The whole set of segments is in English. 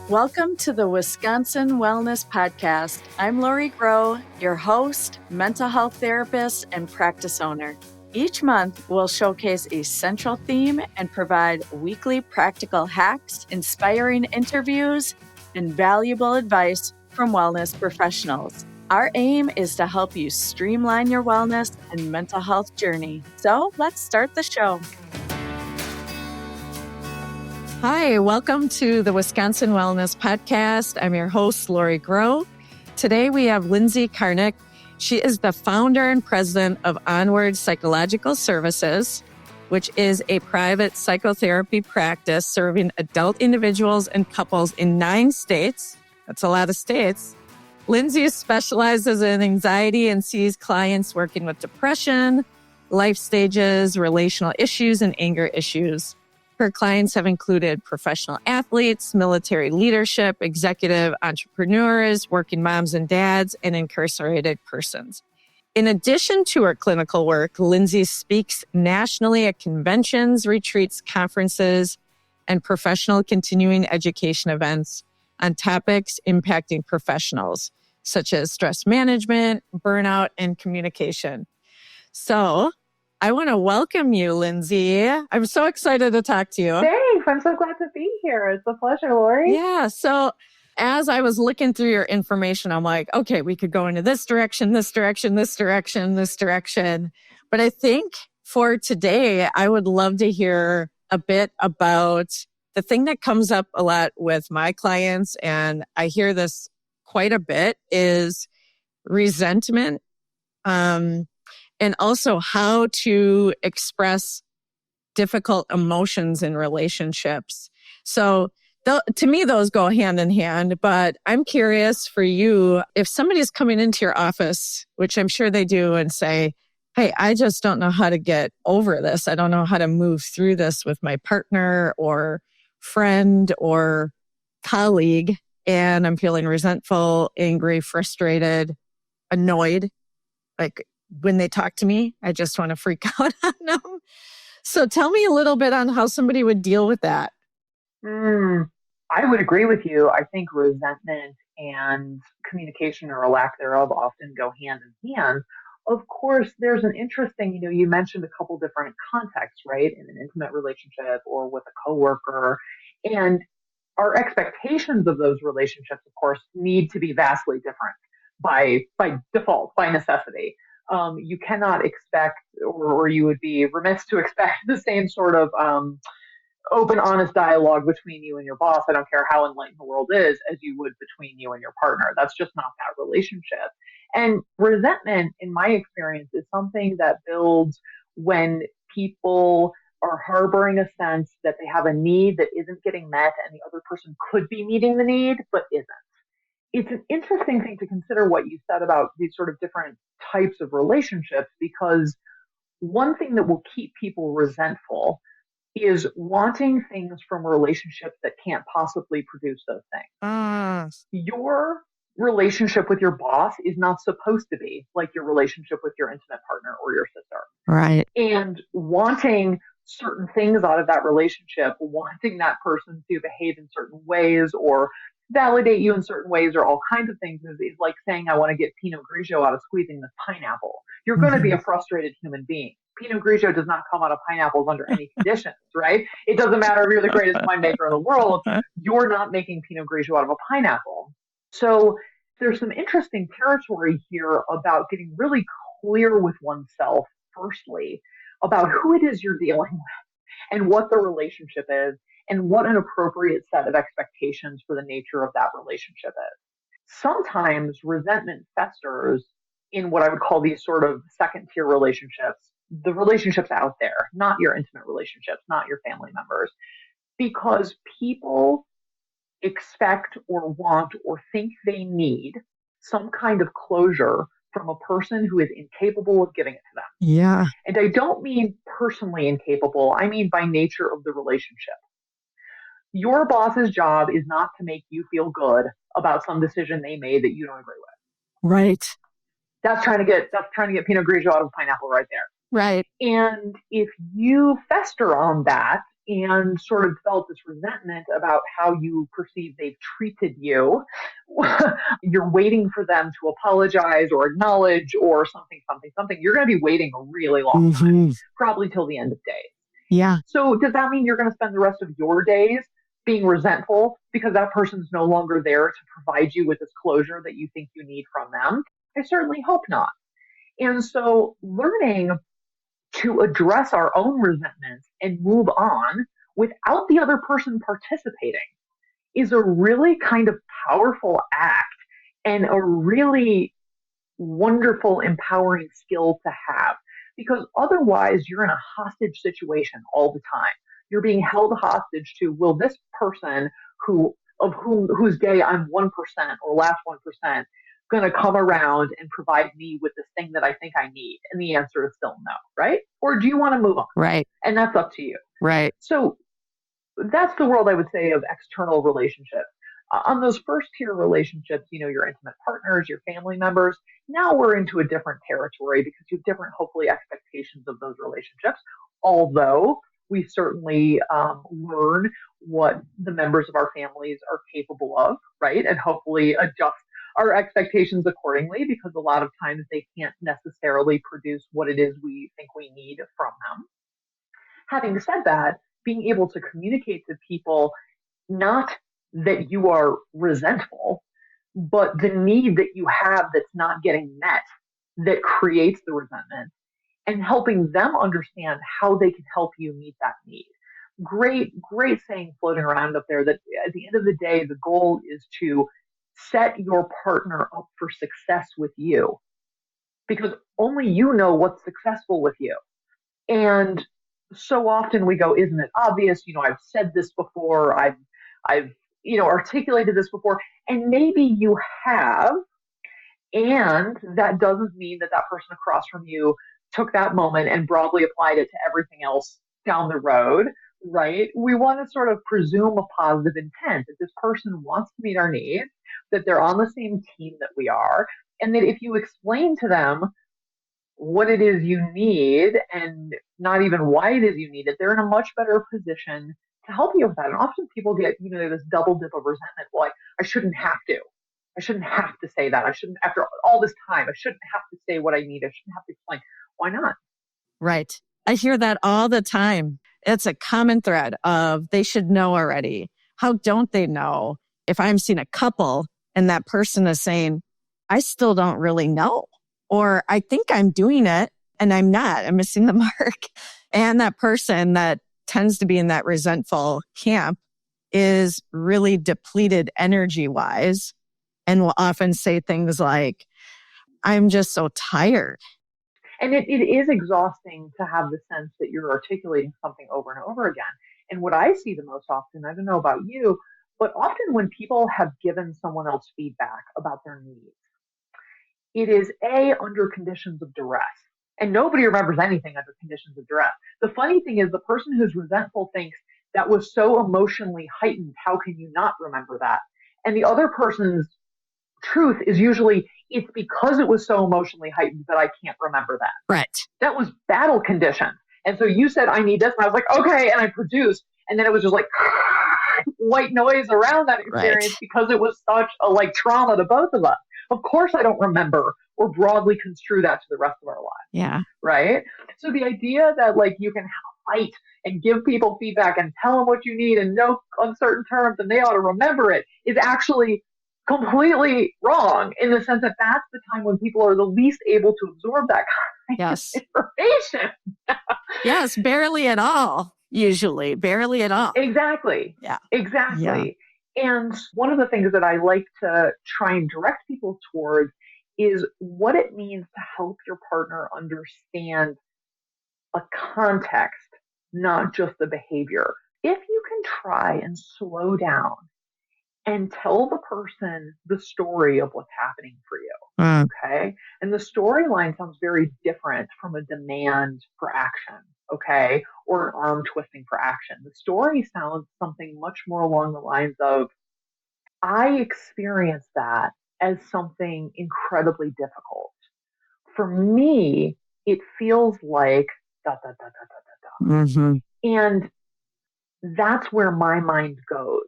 Welcome to the Wisconsin Wellness Podcast. I'm Lori Groh, your host, mental health therapist, and practice owner. Each month, we'll showcase a central theme and provide weekly practical hacks, inspiring interviews, and valuable advice from wellness professionals. Our aim is to help you streamline your wellness and mental health journey. So let's start the show. Hi, welcome to the Wisconsin Wellness Podcast. I'm your host, Lori Groh. Today we have Lindsey Karnick. She is the founder and president of Onward Psychological Services, which is a private psychotherapy practice serving adult individuals and couples in 9 states. That's a lot of states. Lindsey specializes in anxiety and sees clients working with depression, life stages, relational issues, and anger issues. Her clients have included professional athletes, military leadership, executive entrepreneurs, working moms and dads, and incarcerated persons. In addition to her clinical work, Lindsey speaks nationally at conventions, retreats, conferences, and professional continuing education events on topics impacting professionals, such as stress management, burnout, and communication. So, I want to welcome you, Lindsey. I'm so excited to talk to you. Thanks. I'm so glad to be here. It's a pleasure, Lori. Yeah. So as I was looking through your information, I'm like, okay, we could go into this direction, this direction, this direction, this direction. But I think for today, I would love to hear a bit about the thing that comes up a lot with my clients, and I hear this quite a bit, is resentment. And also how to express difficult emotions in relationships. So to me, those go hand in hand, but I'm curious for you, if somebody's coming into your office, which I'm sure they do, and say, hey, I just don't know how to get over this. I don't know how to move through this with my partner or friend or colleague, and I'm feeling resentful, angry, frustrated, annoyed, like when they talk to me, I just want to freak out on them. So tell me a little bit on how somebody would deal with that. I would agree with you. I think resentment and communication or a lack thereof often go hand in hand. Of course, there's an interesting, you mentioned a couple different contexts, right? In an intimate relationship or with a coworker. And our expectations of those relationships, of course, need to be vastly different by default, by necessity. You cannot expect, or you would be remiss to expect the same sort of open, honest dialogue between you and your boss. I don't care how enlightened the world is, as you would between you and your partner. That's just not that relationship. And resentment, in my experience, is something that builds when people are harboring a sense that they have a need that isn't getting met and the other person could be meeting the need, but isn't. It's an interesting thing to consider what you said about these sort of different types of relationships, because one thing that will keep people resentful is wanting things from relationships that can't possibly produce those things. Your relationship with your boss is not supposed to be like your relationship with your intimate partner or your sister. Right. And wanting certain things out of that relationship, wanting that person to behave in certain ways or validate you in certain ways or all kinds of things is like saying, I want to get Pinot Grigio out of squeezing this pineapple. You're going to be a frustrated human being. Pinot Grigio does not come out of pineapples under any conditions, right? It doesn't matter if you're the greatest winemaker in the world. You're not making Pinot Grigio out of a pineapple. So there's some interesting territory here about getting really clear with oneself, firstly, about who it is you're dealing with and what the relationship is, and what an appropriate set of expectations for the nature of that relationship is. Sometimes resentment festers in what I would call these sort of second-tier relationships, the relationships out there, not your intimate relationships, not your family members, because people expect or want or think they need some kind of closure from a person who is incapable of giving it to them. Yeah. And I don't mean personally incapable. I mean by nature of the relationship. Your boss's job is not to make you feel good about some decision they made that you don't agree with. Right. That's trying to get Pinot Grigio out of pineapple right there. Right. And if you fester on that and sort of develop this resentment about how you perceive they've treated you. You're waiting for them to apologize or acknowledge or something. You're going to be waiting a really long time, probably till the end of days. Yeah. So does that mean you're going to spend the rest of your days being resentful because that person's no longer there to provide you with this closure that you think you need from them? I certainly hope not. And so learning to address our own resentments and move on without the other person participating is a really kind of powerful act and a really wonderful, empowering skill to have. Because otherwise, you're in a hostage situation all the time. You're being held hostage to, will this person whose day I'm 1% or last 1% going to come around and provide me with this thing that I think I need? And the answer is still no, right? Or do you want to move on? Right. And that's up to you. Right. So that's the world I would say of external relationships. On those first tier relationships, your intimate partners, your family members, now we're into a different territory because you have different, hopefully, expectations of those relationships. Although we certainly learn what the members of our families are capable of, right? And hopefully adjust our expectations accordingly, because a lot of times they can't necessarily produce what it is we think we need from them. Having said that, being able to communicate to people not that you are resentful, but the need that you have that's not getting met that creates the resentment, and helping them understand how they can help you meet that need. Great saying floating around up there that at the end of the day, the goal is to set your partner up for success with you, because only you know what's successful with you. And so often we go, isn't it obvious? I've said this before. I've articulated this before, and maybe you have, and that doesn't mean that person across from you took that moment and broadly applied it to everything else down the road, right? We want to sort of presume a positive intent, that this person wants to meet our needs, that they're on the same team that we are, and that if you explain to them what it is you need and not even why it is you need it, they're in a much better position to help you with that. And often people get, this double dip of resentment. Well, I shouldn't have to. I shouldn't have to say that. I shouldn't, after all this time, I shouldn't have to say what I need. I shouldn't have to explain. Why not? Right. I hear that all the time. It's a common thread of they should know already. How don't they know? If I'm seeing a couple and that person is saying, I still don't really know, or I think I'm doing it and I'm not, I'm missing the mark. And that person that tends to be in that resentful camp is really depleted energy wise and will often say things like, I'm just so tired. And it is exhausting to have the sense that you're articulating something over and over again. And what I see the most often, I don't know about you, but often when people have given someone else feedback about their needs, it is under conditions of duress. And nobody remembers anything under conditions of duress. The funny thing is the person who's resentful thinks that was so emotionally heightened. How can you not remember that? And the other person's truth is usually, it's because it was so emotionally heightened that I can't remember that. Right. That was battle conditioned. And so you said, I need this. And I was like, okay. And I produced. And then it was just like white noise around that experience, right, because it was such a trauma to both of us. Of course, I don't remember or broadly construe that to the rest of our lives. Yeah. Right. So the idea that you can fight and give people feedback and tell them what you need in no uncertain terms and they ought to remember it is actually completely wrong, in the sense that that's the time when people are the least able to absorb that kind of information. Yes, barely at all. Usually, barely at all. Exactly. Yeah. Exactly. Yeah. And one of the things that I like to try and direct people towards is what it means to help your partner understand a context, not just the behavior. If you can try and slow down and tell the person the story of what's happening for you, okay? And the storyline sounds very different from a demand for action, okay? Or an arm twisting for action. The story sounds something much more along the lines of, I experienced that as something incredibly difficult. For me, it feels like da, da, da, da, da, da, da. Mm-hmm. And that's where my mind goes.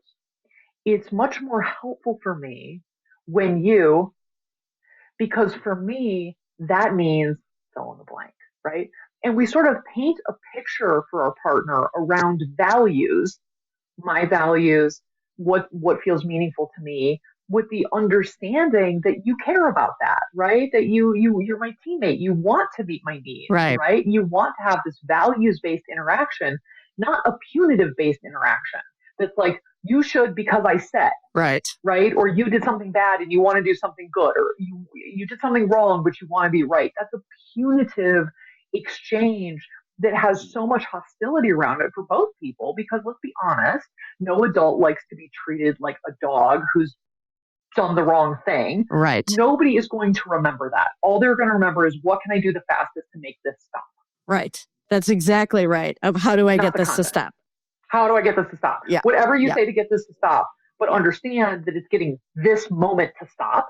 It's much more helpful for me when you, because for me, that means fill in the blank, right? And we sort of paint a picture for our partner around values, my values, what feels meaningful to me, with the understanding that you care about that, right? That you're my teammate. You want to meet my needs, Right. right? You want to have this values based interaction, not a punitive based interaction. That's like you should because I said, Right. right? Or you did something bad and you want to do something good, or you did something wrong but you want to be right. That's a punitive exchange that has so much hostility around it for both people, because let's be honest, no adult likes to be treated like a dog who's done the wrong thing. Right. Nobody is going to remember that. All they're going to remember is what can I do the fastest to make this stop. Right. That's exactly right. Of how do I Not get the this to content. stop? How do I get this to stop? Yeah. Whatever you Yeah. say to get this to stop, but understand that it's getting this moment to stop.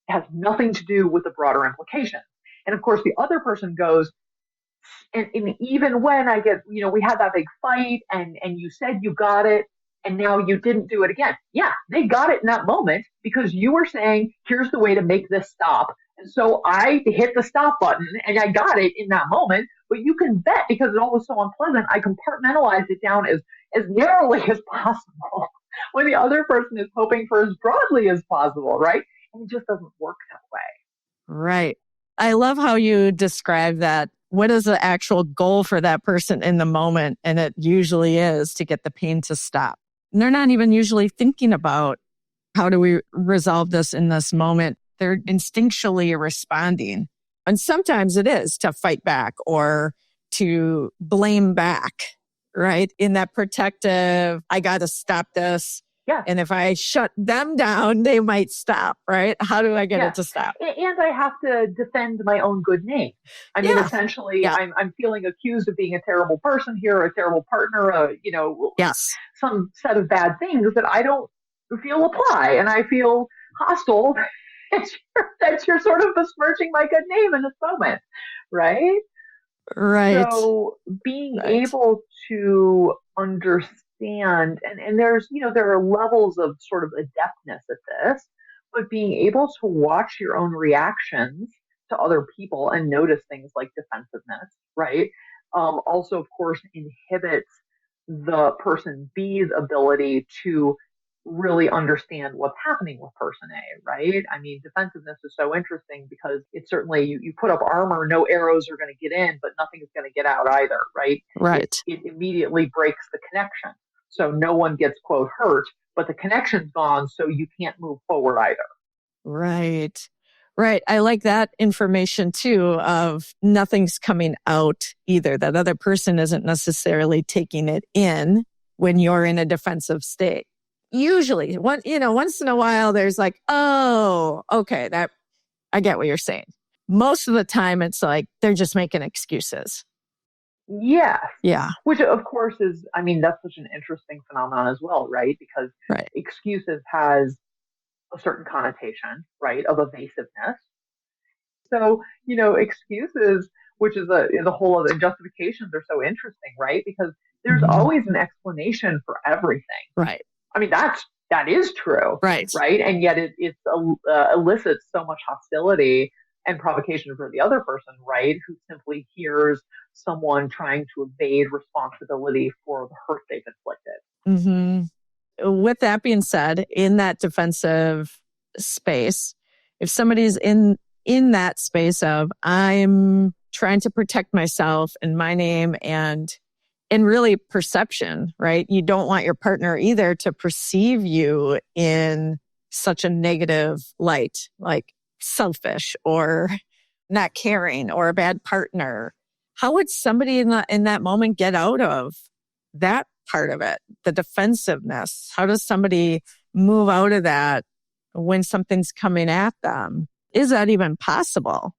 It has nothing to do with the broader implications. And of course, the other person goes, and even when I get, we had that big fight and you said you got it and now you didn't do it again. Yeah, they got it in that moment because you were saying, here's the way to make this stop. And so I hit the stop button and I got it in that moment. But you can bet, because it all was so unpleasant, I compartmentalized it down as narrowly as possible when the other person is hoping for as broadly as possible, right? And it just doesn't work that way. Right. I love how you describe that. What is the actual goal for that person in the moment? And it usually is to get the pain to stop. And they're not even usually thinking about how do we resolve this in this moment. They're instinctually responding. And sometimes it is to fight back or to blame back, right? In that protective, I got to stop this. Yeah. And if I shut them down, they might stop, right? How do I get it to stop? And I have to defend my own good name. I mean, essentially, I'm feeling accused of being a terrible person here, a terrible partner, yes, some set of bad things that I don't feel apply. And I feel hostile that you're sort of besmirching my good name in this moment, right? Right. So being able to understand, and there's, there are levels of sort of adeptness at this, but being able to watch your own reactions to other people and notice things like defensiveness, right? Also, of course, inhibits the person B's ability to really understand what's happening with person A, right? I mean, defensiveness is so interesting because it's certainly, you put up armor, no arrows are going to get in, but nothing is going to get out either, right? Right. It immediately breaks the connection. So no one gets, quote, hurt, but the connection's gone, so you can't move forward either. Right. Right. I like that information too, of nothing's coming out either. That other person isn't necessarily taking it in when you're in a defensive state. Usually, once in a while, there's like, oh, okay, that I get what you're saying. Most of the time, it's like they're just making excuses. Yeah. Yeah. Which, of course, is, I mean, that's such an interesting phenomenon as well, right? Because excuses has a certain connotation, right, of evasiveness. So, excuses, which is the whole of the justifications are so interesting, right? Because there's always an explanation for everything. Right. I mean, that is true. Right. Right. And yet it elicits so much hostility and provocation for the other person, right? Who simply hears someone trying to evade responsibility for the hurt they've inflicted. Mm-hmm. With that being said, in that defensive space, if somebody's in that space of I'm trying to protect myself and my name and really perception, right? You don't want your partner either to perceive you in such a negative light, like selfish or not caring or a bad partner. How would somebody in that moment get out of that part of it, the defensiveness? How does somebody move out of that when something's coming at them? Is that even possible?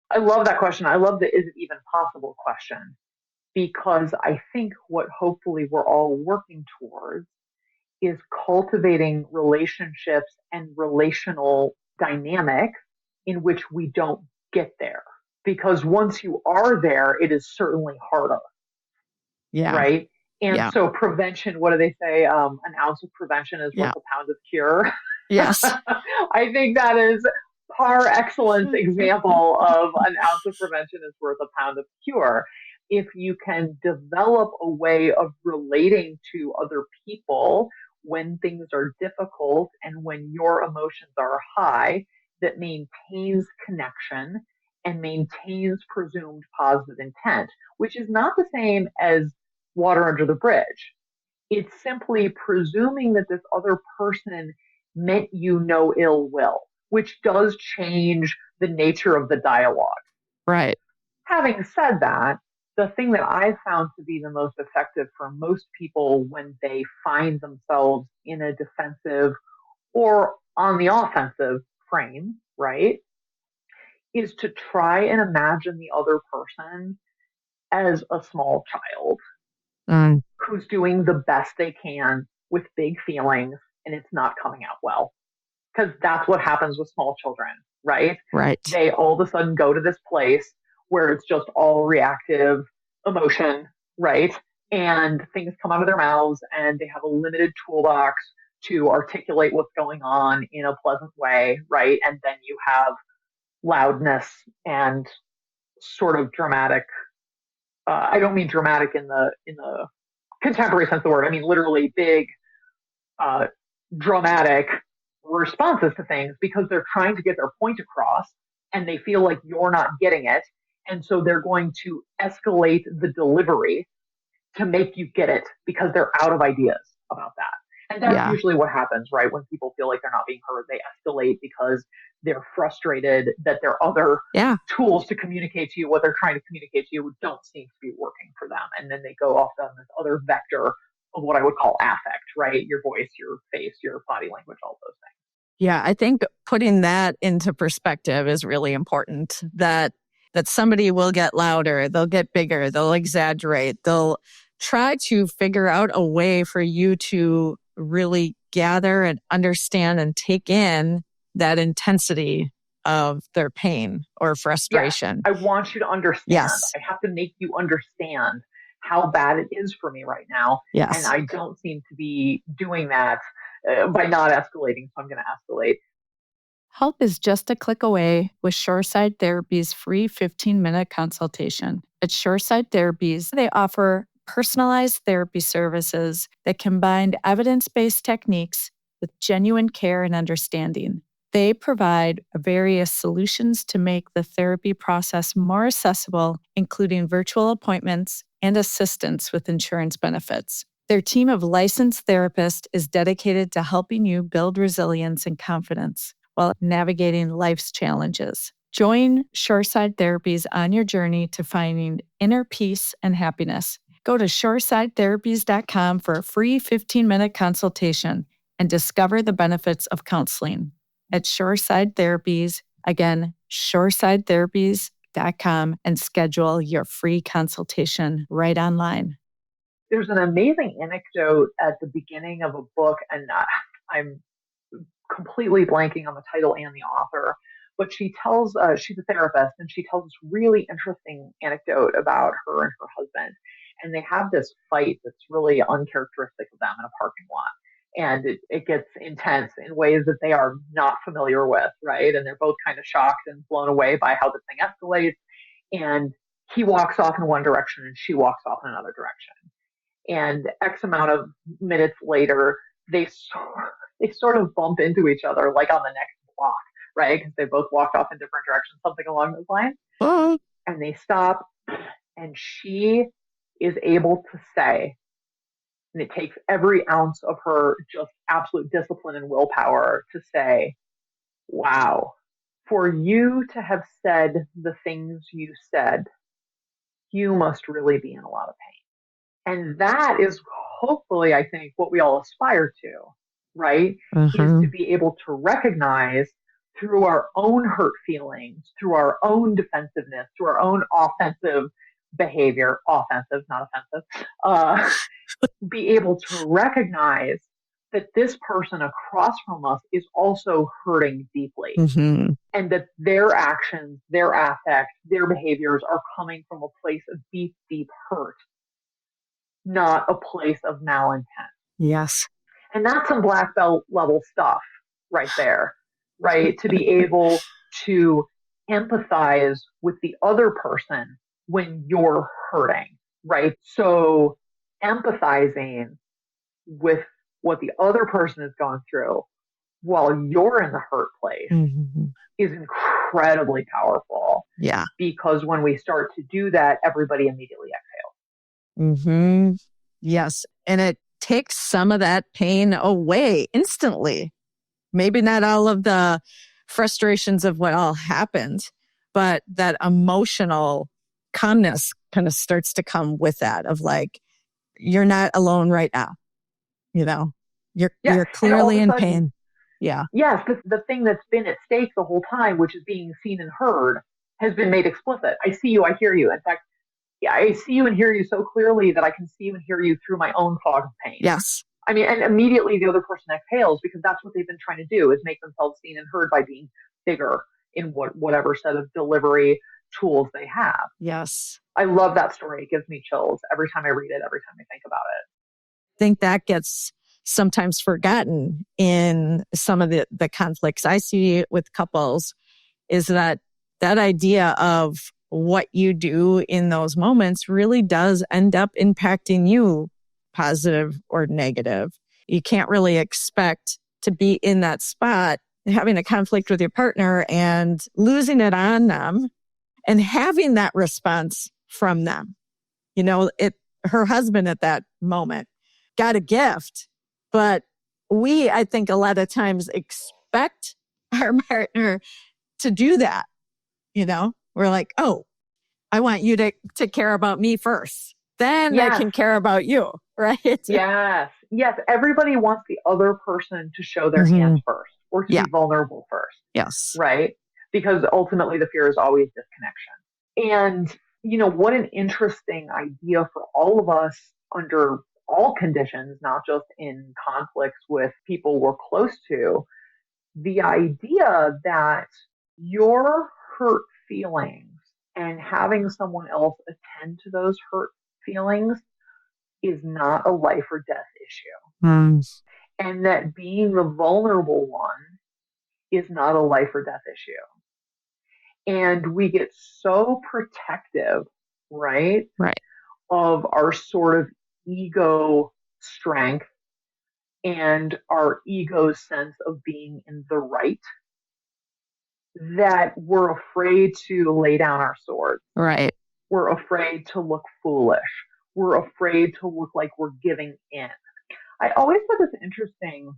I love that question. I love the is it even possible question, because I think what hopefully we're all working towards is cultivating relationships and relational dynamics in which we don't get there. Because once you are there, it is certainly harder. Yeah. Right. And Yeah. so prevention, what do they say? An ounce of prevention is worth Yeah. a pound of cure. Yes. I think that is par excellence example of an ounce of prevention is worth a pound of cure. If you can develop a way of relating to other people when things are difficult and when your emotions are high, that maintains connection and maintains presumed positive intent, which is not the same as water under the bridge. It's simply presuming that this other person meant you no ill will, which does change the nature of the dialogue. Right. Having said that, the thing that I found to be the most effective for most people when they find themselves in a defensive or on the offensive frame, right, is to try and imagine the other person as a small child Mm, who's doing the best they can with big feelings and it's not coming out well. Because that's what happens with small children, right? right. They all of a sudden go to this place where it's just all reactive emotion, right? And things come out of their mouths and they have a limited toolbox to articulate what's going on in a pleasant way, right? And then you have loudness and sort of dramatic. I don't mean dramatic in the contemporary sense of the word. I mean literally big, uh, dramatic responses to things because they're trying to get their point across and they feel like you're not getting it. And so they're going to escalate the delivery to make you get it because they're out of ideas about that. And that's Yeah. usually what happens, right? When people feel like they're not being heard, they escalate because they're frustrated that their other Yeah. tools to communicate to you what they're trying to communicate to you don't seem to be working for them. And then they go off on this other vector of what I would call affect, right? Your voice, your face, your body language, all those things. Yeah. I think putting that into perspective is really important that somebody will get louder, they'll get bigger, they'll exaggerate, they'll try to figure out a way for you to really gather and understand and take in that intensity of their pain or Yes, frustration. I want you to understand. Yes. I have to make you understand how bad it is for me right now. And Yes. I don't seem to be doing that by not escalating. So I'm going to escalate. Help is just a click away with Shoreside Therapy's free 15-minute consultation. At Shoreside Therapies, they offer personalized therapy services that combine evidence-based techniques with genuine care and understanding. They provide various solutions to make the therapy process more accessible, including virtual appointments and assistance with insurance benefits. Their team of licensed therapists is dedicated to helping you build resilience and confidence while navigating life's challenges. Join Shoreside Therapies on your journey to finding inner peace and happiness. Go to shoresidetherapies.com for a free 15-minute consultation and discover the benefits of counseling. At Shoreside Therapies, again, shoresidetherapies.com, and schedule your free consultation right online. There's an amazing anecdote at the beginning of a book, and I'm completely blanking on the title and the author, but she's a therapist and she tells this really interesting anecdote about her and her husband. And they have this fight that's really uncharacteristic of them in a parking lot. And it gets intense in ways that they are not familiar with, right? And they're both kind of shocked and blown away by how the thing escalates. And he walks off in one direction and she walks off in another direction. And X amount of minutes later, they sort of bump into each other like on the next block, right? Because they both walked off in different directions, something along those lines. Oh, And they stop, and she is able to say, and it takes every ounce of her just absolute discipline and willpower to say, wow, for you to have said the things you said, you must really be in a lot of pain. And that is hopefully, I think, what we all aspire to, right? Is to be able to recognize through our own hurt feelings, through our own defensiveness, through our own offensive behavior, offensive, not offensive, be able to recognize that this person across from us is also hurting deeply. Mm-hmm. And that their actions, their affect, their behaviors are coming from a place of deep, deep hurt. not a place of malintent. Yes. And that's some black belt level stuff right there, right? To be able to empathize with the other person when you're hurting, right? So empathizing with what the other person is going through while you're in the hurt place is incredibly powerful. Yeah. Because when we start to do that, everybody immediately exhales. Yes. And it takes some of that pain away instantly. Maybe not all of the frustrations of what all happened, but that emotional calmness kind of starts to come with that of like, you're not alone right now. You know, you're clearly in pain. Yeah. Yes, the thing that's been at stake the whole time, which is being seen and heard, has been made explicit. I see you, I hear you. In fact, I see you and hear you so clearly that I can see you and hear you through my own fog of pain. Yes. I mean, and immediately the other person exhales because that's what they've been trying to do, is make themselves seen and heard by being bigger in whatever set of delivery tools they have. Yes. I love that story. It gives me chills every time I read it, every time I think about it. I think that gets sometimes forgotten in some of the conflicts I see with couples, is that idea of what you do in those moments really does end up impacting you, positive or negative. You can't really expect to be in that spot, having a conflict with your partner and losing it on them and having that response from them. You know, her husband at that moment got a gift, but I think a lot of times expect our partner to do that. You know, we're like, oh, I want you to care about me first. Then I can care about you, right? Yes. Yes. Everybody wants the other person to show their hand first or to be vulnerable first. Yes. Right? Because ultimately the fear is always disconnection. And, you know, what an interesting idea for all of us under all conditions, not just in conflicts with people we're close to. The idea that your hurt feelings and having someone else attend to those hurt feelings is not a life or death issue. And that being the vulnerable one is not a life or death issue. And we get so protective, right? Right. Of our sort of ego strength and our ego's sense of being in the right, that we're afraid to lay down our swords. Right. We're afraid to look foolish. We're afraid to look like we're giving in. I always thought it's interesting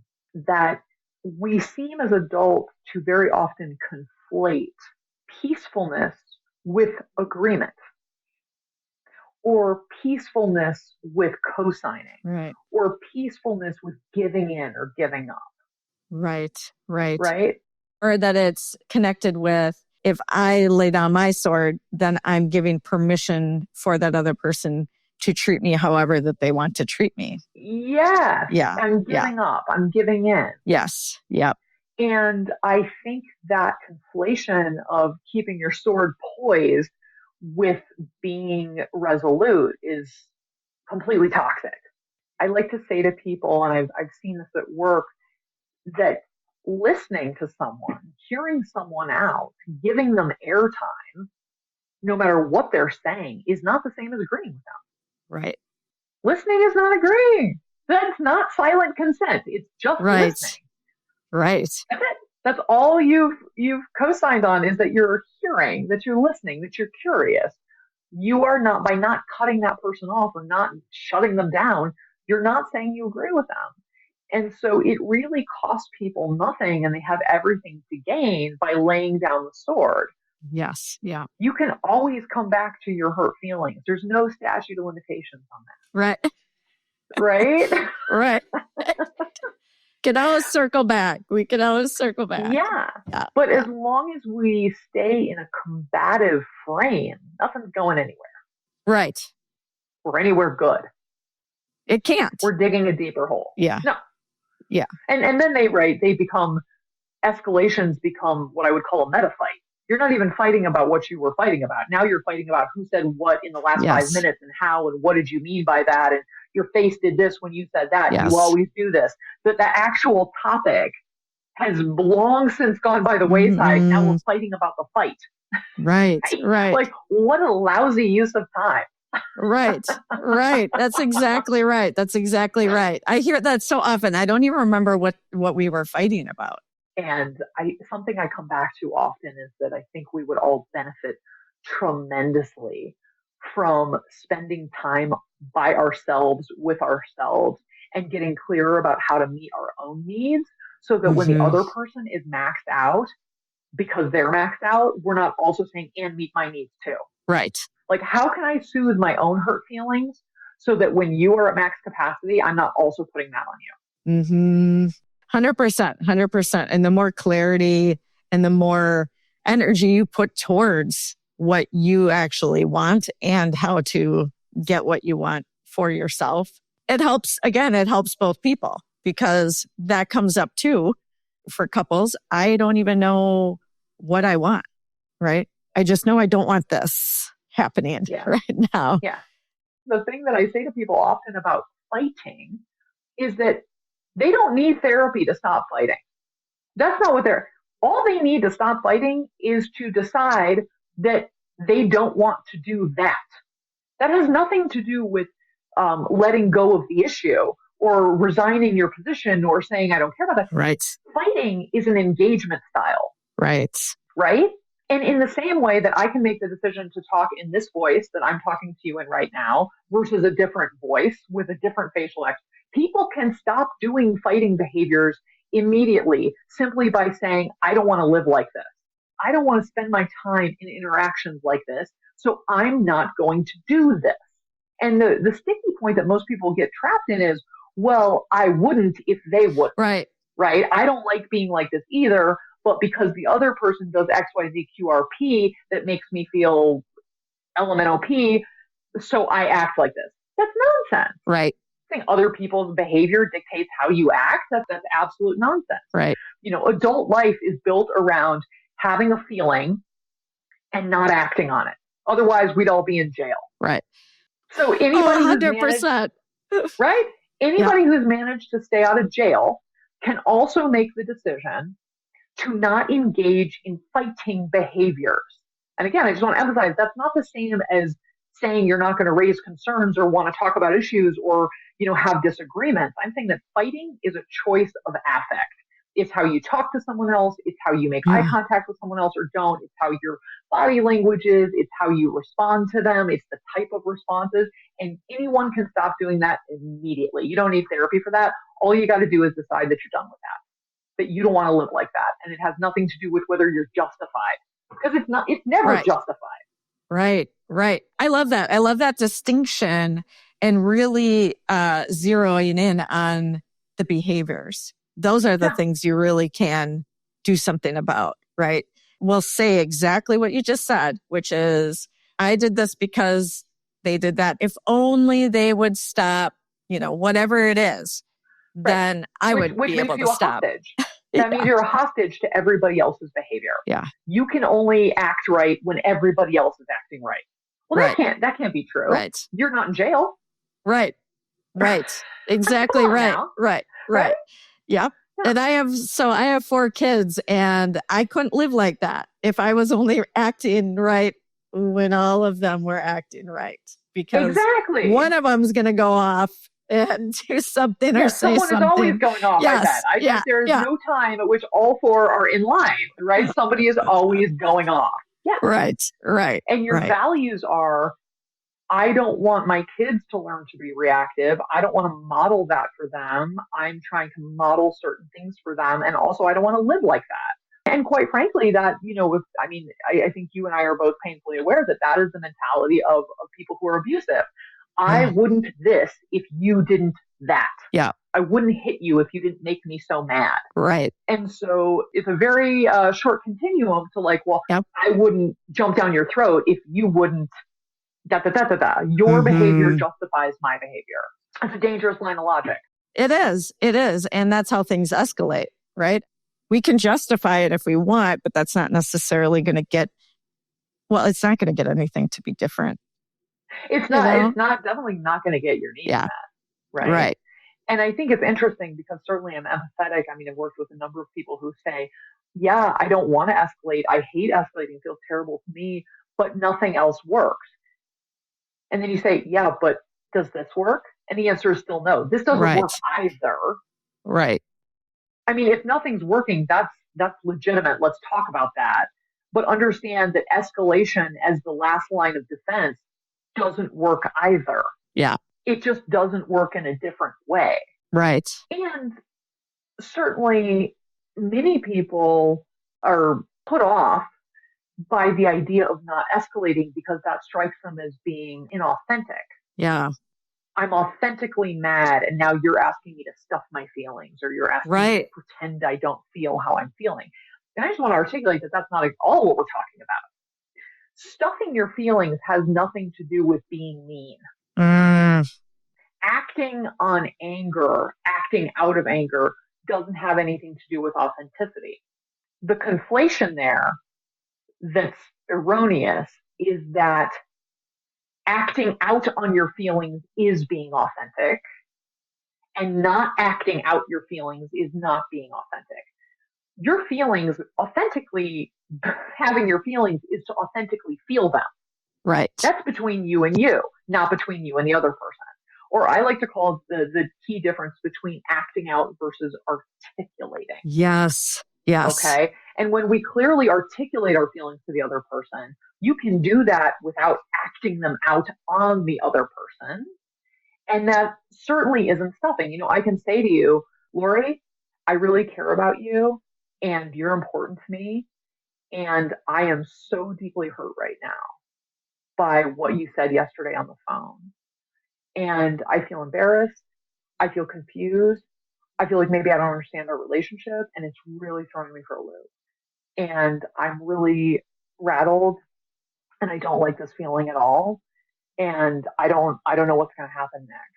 that we seem as adults to very often conflate peacefulness with agreement, or peacefulness with co-signing, right, or peacefulness with giving in or giving up. Right, right. Right? Or that it's connected with, if I lay down my sword, then I'm giving permission for that other person to treat me however that they want to treat me. Yes. Yeah. I'm giving up. I'm giving in. Yes. Yep. And I think that conflation of keeping your sword poised with being resolute is completely toxic. I like to say to people, and I've seen this at work, that listening to someone, hearing someone out, giving them airtime, no matter what they're saying, is not the same as agreeing with them. Right. Listening is not agreeing. That's not silent consent. It's just listening. Right. That's it. That's all you've co-signed on, is that you're hearing, that you're listening, that you're curious. You are not, by not cutting that person off or not shutting them down, you're not saying you agree with them. And so it really costs people nothing, and they have everything to gain by laying down the sword. Yes. Yeah. You can always come back to your hurt feelings. There's no statute of limitations on that. Right. Right? Right. Can always circle back. We can always circle back. Yeah. But as long as we stay in a combative frame, nothing's going anywhere. Right. Or anywhere good. It can't. We're digging a deeper hole. Yeah. No. Yeah. And then escalations become what I would call a meta fight. You're not even fighting about what you were fighting about. Now you're fighting about who said what in the last 5 minutes and how and what did you mean by that, and your face did this when you said that. You always do this. But the actual topic has long since gone by the wayside. Now we're fighting about the fight. Right. Like, what a lousy use of time. Right. That's exactly right. I hear that so often. I don't even remember what we were fighting about. And something I come back to often is that I think we would all benefit tremendously from spending time by ourselves, with ourselves, and getting clearer about how to meet our own needs so that when the other person is maxed out, because they're maxed out, we're not also saying, and meet my needs too. Right. Like, how can I soothe my own hurt feelings so that when you are at max capacity, I'm not also putting that on you? 100%. And the more clarity and the more energy you put towards what you actually want and how to get what you want for yourself, it helps both people, because that comes up too for couples. I don't even know what I want, right? I just know I don't want this happening right now. Yeah. The thing that I say to people often about fighting is that they don't need therapy to stop fighting. That's not what all they need to stop fighting is to decide that they don't want to do that. That has nothing to do with letting go of the issue or resigning your position or saying, I don't care about that. Right. Fighting is an engagement style. Right. And in the same way that I can make the decision to talk in this voice that I'm talking to you in right now versus a different voice with a different facial expression, people can stop doing fighting behaviors immediately simply by saying, I don't want to live like this. I don't want to spend my time in interactions like this, so I'm not going to do this. And the sticky point that most people get trapped in is, well, I wouldn't if they would. Right. I don't like being like this either, but because the other person does XYZQRP that makes me feel LMNOP, so I act like this. That's nonsense. Right. I think other people's behavior dictates how you act. That's absolute nonsense. Right. Adult life is built around having a feeling and not acting on it. Otherwise, we'd all be in jail. Right. So anybody 100%. Anybody who's managed to stay out of jail can also make the decision to not engage in fighting behaviors. And again, I just want to emphasize that's not the same as saying you're not going to raise concerns or want to talk about issues or, have disagreements. I'm saying that fighting is a choice of affect. It's how you talk to someone else. It's how you make eye contact with someone else or don't. It's how your body language is. It's how you respond to them. It's the type of responses. And anyone can stop doing that immediately. You don't need therapy for that. All you got to do is decide that you're done with that you don't want to live like that. And it has nothing to do with whether you're justified, because it's never justified. Right. I love that. I love that distinction and really zeroing in on the behaviors. Those are the things you really can do something about, right? We'll say exactly what you just said, which is, I did this because they did that. If only they would stop, whatever it is, then I would be able to stop. That means you're a hostage to everybody else's behavior. Yeah. You can only act right when everybody else is acting right. Well, that can't be true. Right. You're not in jail. Right. Exactly. Right. Yep. And I have 4 kids, and I couldn't live like that if I was only acting right when all of them were acting right, because one of them's going to go off and do something or say something. Someone is always going off like that. I think there's no time at which all 4 are in line, right? Somebody is always going off. Yeah. Right. And your values are, I don't want my kids to learn to be reactive. I don't want to model that for them. I'm trying to model certain things for them. And also, I don't want to live like that. And quite frankly, that, I think you and I are both painfully aware that is the mentality of people who are abusive. I wouldn't this if you didn't that. Yeah. I wouldn't hit you if you didn't make me so mad. Right. And so it's a very short continuum to I wouldn't jump down your throat if you wouldn't Your behavior justifies my behavior. It's a dangerous line of logic. It is. And that's how things escalate, right? We can justify it if we want, but that's not necessarily going to get, well, it's not going to get anything to be different. It's not definitely not going to get your needs met, right? Right. And I think it's interesting because certainly I'm empathetic. I mean, I've worked with a number of people who say, yeah, I don't want to escalate. I hate escalating. It feels terrible to me, but nothing else works. And then you say, yeah, but does this work? And the answer is still no. This doesn't work either. Right. I mean, if nothing's working, that's legitimate. Let's talk about that. But understand that escalation as the last line of defense doesn't work either. Yeah. It just doesn't work in a different way. Right. And certainly many people are put off by the idea of not escalating because that strikes them as being inauthentic. Yeah. I'm authentically mad, and now you're asking me to stuff my feelings, or you're asking me to pretend I don't feel how I'm feeling. And I just want to articulate that that's not at all what we're talking about. Stuffing your feelings has nothing to do with being mean. Acting on anger, acting out of anger, doesn't have anything to do with authenticity. The conflation there that's erroneous is that acting out on your feelings is being authentic, and not acting out your feelings is not being authentic. Your feelings, authentically having your feelings is to authentically feel them. Right. That's between you and you, not between you and the other person. Or I like to call it the key difference between acting out versus articulating. Yes. Yes. Okay. And when we clearly articulate our feelings to the other person, you can do that without acting them out on the other person. And that certainly isn't stuffing. You know, I can say to you, Lori, I really care about you and you're important to me. And I am so deeply hurt right now by what you said yesterday on the phone. And I feel embarrassed. I feel confused. I feel like maybe I don't understand our relationship, and it's really throwing me for a loop. And I'm really rattled, and I don't like this feeling at all. And I don't know what's going to happen next.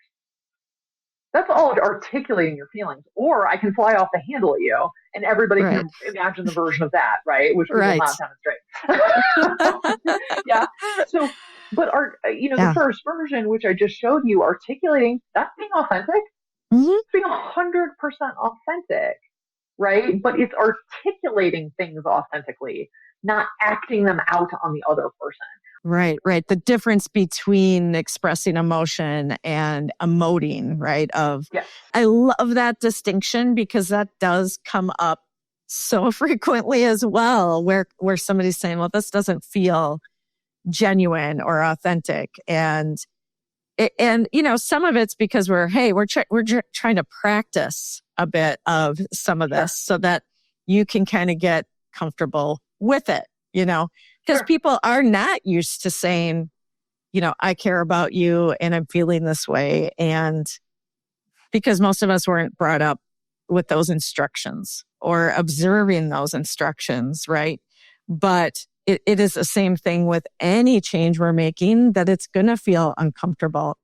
That's all articulating your feelings. Or I can fly off the handle at you, and everybody can imagine the version of that, right? Which we will not demonstrate. Yeah. So, but the first version, which I just showed you, articulating, that's being authentic. It's being 100% authentic, right? But it's articulating things authentically, not acting them out on the other person. Right. The difference between expressing emotion and emoting, right? I love that distinction because that does come up so frequently as well, where somebody's saying, well, this doesn't feel genuine or authentic. And some of it's because we're trying to practice a bit of some of this so that you can kind of get comfortable with it, because people are not used to saying, I care about you and I'm feeling this way. And because most of us weren't brought up with those instructions or observing those instructions, right? But it is the same thing with any change we're making, that it's going to feel uncomfortable.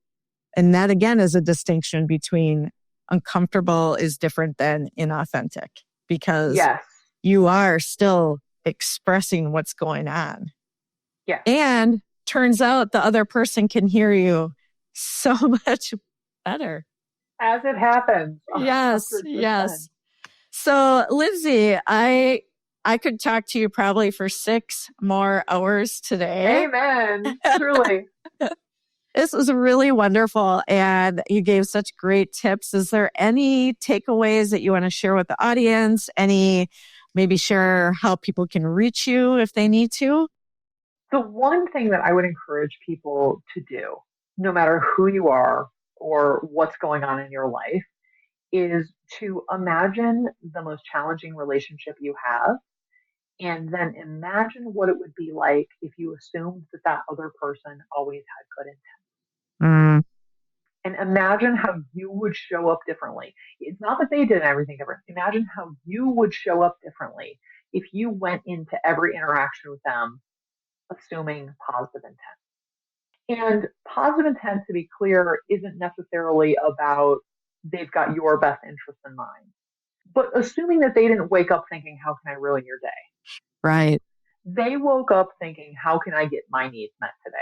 And that, again, is a distinction between uncomfortable is different than inauthentic, because you are still expressing what's going on. Yeah. And turns out the other person can hear you so much better. As it happens. 100%. Yes. So, Lindsey, I could talk to you probably for 6 more hours today. Amen. Truly. This was really wonderful, and you gave such great tips. Is there any takeaways that you want to share with the audience? Maybe share how people can reach you if they need to? The one thing that I would encourage people to do, no matter who you are or what's going on in your life, is to imagine the most challenging relationship you have, and then imagine what it would be like if you assumed that other person always had good intent. And imagine how you would show up differently. It's not that they did everything different. Imagine how you would show up differently if you went into every interaction with them assuming positive intent. And positive intent, to be clear, isn't necessarily about they've got your best interest in mind. But assuming that they didn't wake up thinking, how can I ruin your day? Right. They woke up thinking, how can I get my needs met today?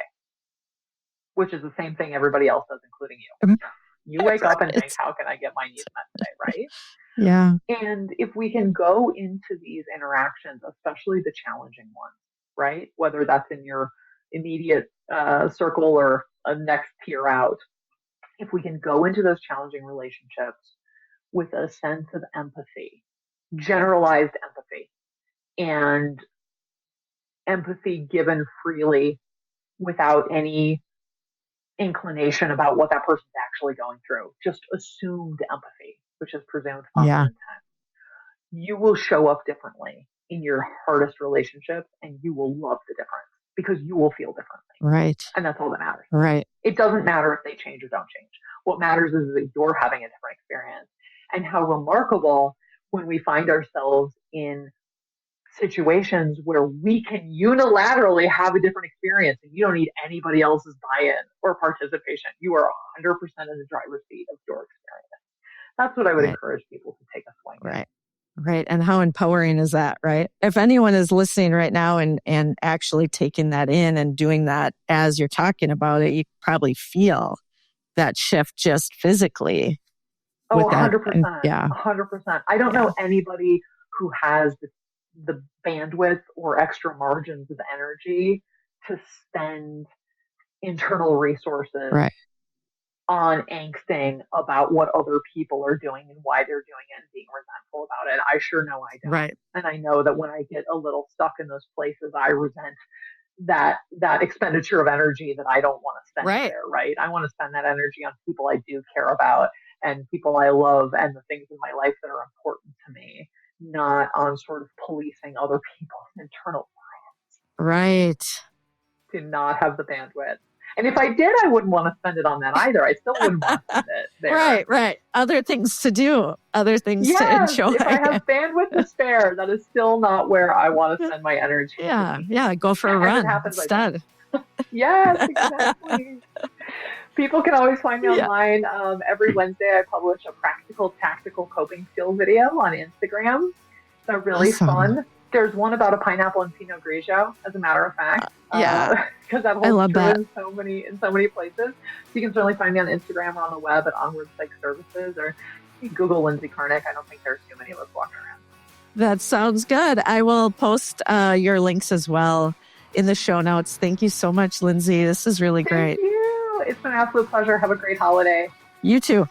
Which is the same thing everybody else does, including you. You wake up and think, how can I get my needs met today, right? Yeah. And if we can go into these interactions, especially the challenging ones, right? Whether that's in your immediate circle or a next tier out, if we can go into those challenging relationships with a sense of empathy, generalized empathy, and empathy given freely without any inclination about what that person's actually going through, just assumed empathy, which is presumed positive intent, you will show up differently in your hardest relationships and you will love the difference because you will feel differently. Right. And that's all that matters. Right. It doesn't matter if they change or don't change. What matters is that you're having a different experience. And how remarkable when we find ourselves in situations where we can unilaterally have a different experience and you don't need anybody else's buy-in or participation. You are 100% in the driver's seat of your experience. That's what I would encourage people to take a swing at. Right. Right. And how empowering is that, right? If anyone is listening right now and actually taking that in and doing that as you're talking about it, you probably feel that shift just physically. Oh, 100%. Yeah. 100%. I don't know anybody who has the bandwidth or extra margins of energy to spend internal resources on angsting about what other people are doing and why they're doing it and being resentful about it. I sure know I don't. Right. And I know that when I get a little stuck in those places, I resent that expenditure of energy that I don't want to spend there, right? I want to spend that energy on people I do care about and people I love and the things in my life that are important to me, not on sort of policing other people's internal plans. Right. Do not have the bandwidth. And if I did, I wouldn't want to spend it on that either. I still wouldn't want to spend it there. Right. Other things to do, other things to enjoy. If I have bandwidth to spare, that is still not where I want to spend my energy. Yeah. Go for a run instead. Yes, exactly. People can always find me online. Every Wednesday, I publish a practical, tactical coping skill video on Instagram. They're really fun. There's one about a pineapple and Pinot Grigio, as a matter of fact. Because that holds true in so many places. So you can certainly find me on Instagram or on the web at Onward Psych Services, or you can Google Lindsey Karnick. I don't think there's too many of us walking around. That sounds good. I will post your links as well in the show notes. Thank you so much, Lindsey. This is really great. Thank you. It's been an absolute pleasure. Have a great holiday. You too.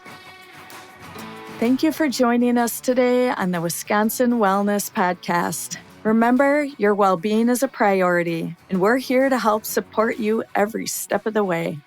Thank you for joining us today on the Wisconsin Wellness Podcast. Remember, your well-being is a priority, and we're here to help support you every step of the way.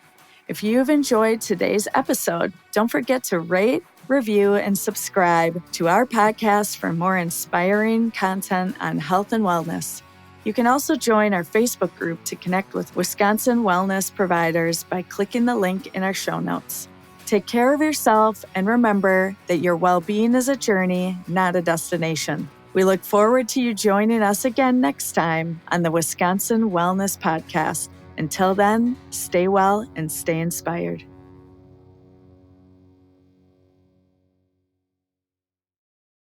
If you've enjoyed today's episode, don't forget to rate, review, and subscribe to our podcast for more inspiring content on health and wellness. You can also join our Facebook group to connect with Wisconsin wellness providers by clicking the link in our show notes. Take care of yourself and remember that your well-being is a journey, not a destination. We look forward to you joining us again next time on the Wisconsin Wellness Podcast. Until then, stay well and stay inspired.